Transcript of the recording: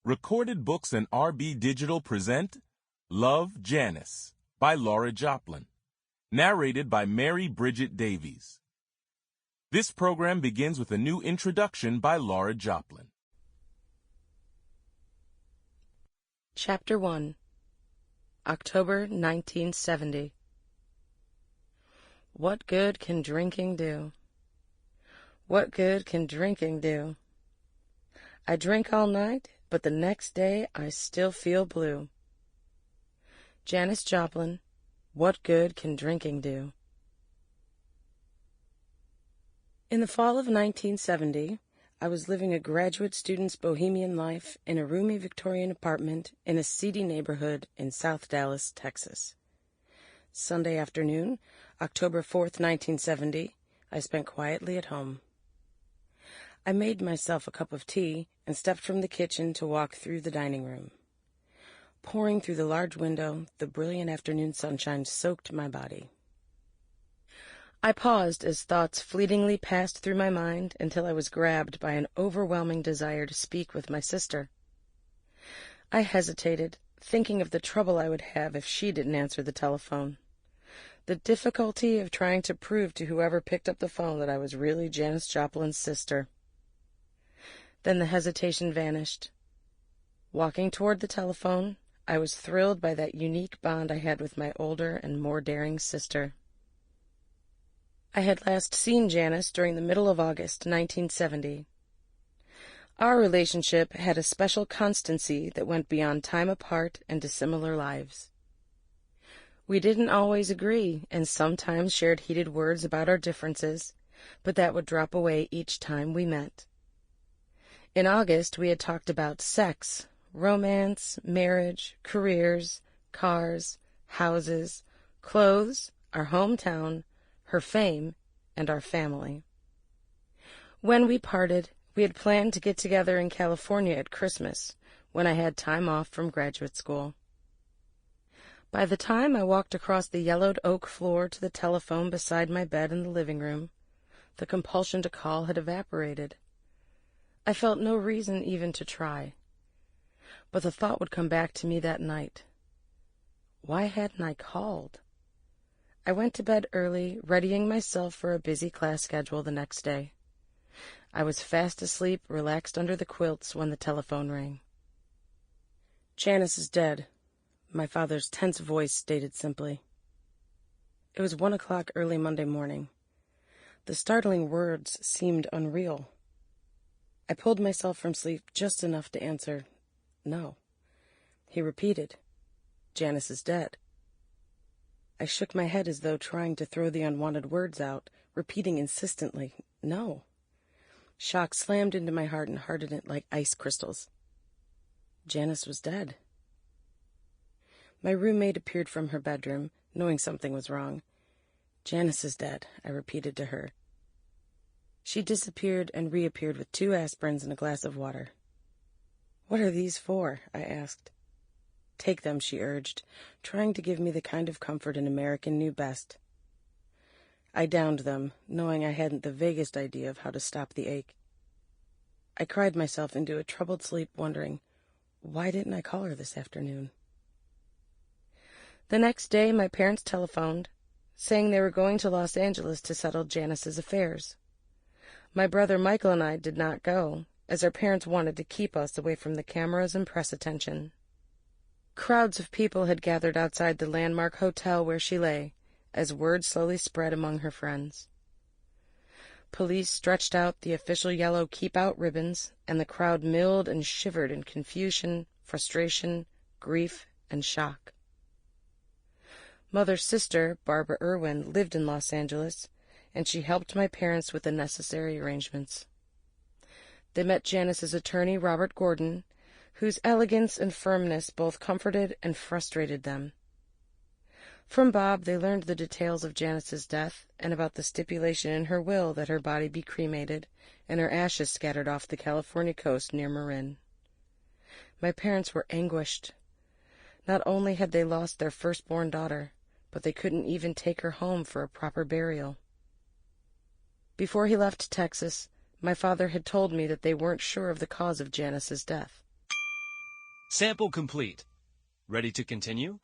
Recorded Books and RB Digital present Love, Janis by Laura Joplin. Narrated by Mary Bridget Davies. This program begins with a new introduction by Laura Joplin. Chapter 1. October 1970. What good can drinking do? What good can drinking do? I drink all night, but the next day I still feel blue. Janis Joplin, What Good Can Drinking Do? In the fall of 1970, I was living a graduate student's bohemian life in a roomy Victorian apartment in a seedy neighborhood in South Dallas, Texas. Sunday afternoon, October 4th, 1970, I spent quietly at home. I made myself a cup of tea and stepped from the kitchen to walk through the dining room. Pouring through the large window, the brilliant afternoon sunshine soaked my body. I paused as thoughts fleetingly passed through my mind until I was grabbed by an overwhelming desire to speak with my sister. I hesitated, thinking of the trouble I would have if she didn't answer the telephone. The difficulty of trying to prove to whoever picked up the phone that I was really Janis Joplin's sister. Then the hesitation vanished. Walking toward the telephone, I was thrilled by that unique bond I had with my older and more daring sister. I had last seen Janis during the middle of August, 1970. Our relationship had a special constancy that went beyond time apart and dissimilar lives. We didn't always agree, and sometimes shared heated words about our differences, but that would drop away each time we met. In August, we had talked about sex, romance, marriage, careers, cars, houses, clothes, our hometown, her fame, and our family. When we parted, we had planned to get together in California at Christmas, when I had time off from graduate school. By the time I walked across the yellowed oak floor to the telephone beside my bed in the living room, the compulsion to call had evaporated. I felt no reason even to try. But the thought would come back to me that night. Why hadn't I called? I went to bed early, readying myself for a busy class schedule the next day. I was fast asleep, relaxed under the quilts when the telephone rang. "Janis is dead," my father's tense voice stated simply. It was 1 o'clock early Monday morning. The startling words seemed unreal. I pulled myself from sleep just enough to answer, "No." He repeated, "Janis is dead." I shook my head as though trying to throw the unwanted words out, repeating insistently, "No." Shock slammed into my heart and hardened it like ice crystals. Janis was dead. My roommate appeared from her bedroom, knowing something was wrong. "Janis is dead," I repeated to her. She disappeared and reappeared with 2 aspirins and a glass of water. "What are these for?" I asked. "Take them," she urged, trying to give me the kind of comfort an American knew best. I downed them, knowing I hadn't the vaguest idea of how to stop the ache. I cried myself into a troubled sleep, wondering, why didn't I call her this afternoon? The next day, my parents telephoned, saying they were going to Los Angeles to settle Janis's affairs. My brother Michael and I did not go, as our parents wanted to keep us away from the cameras and press attention. Crowds of people had gathered outside the landmark hotel where she lay, as word slowly spread among her friends. Police stretched out the official yellow keep-out ribbons, and the crowd milled and shivered in confusion, frustration, grief, and shock. Mother's sister, Barbara Irwin, lived in Los Angeles, and she helped my parents with the necessary arrangements. They met Janis's attorney, Robert Gordon, whose elegance and firmness both comforted and frustrated them. From Bob, they learned the details of Janis's death and about the stipulation in her will that her body be cremated and her ashes scattered off the California coast near Marin. My parents were anguished. Not only had they lost their firstborn daughter, but they couldn't even take her home for a proper burial. Before he left Texas, my father had told me that they weren't sure of the cause of Janis's death. Sample complete. Ready to continue?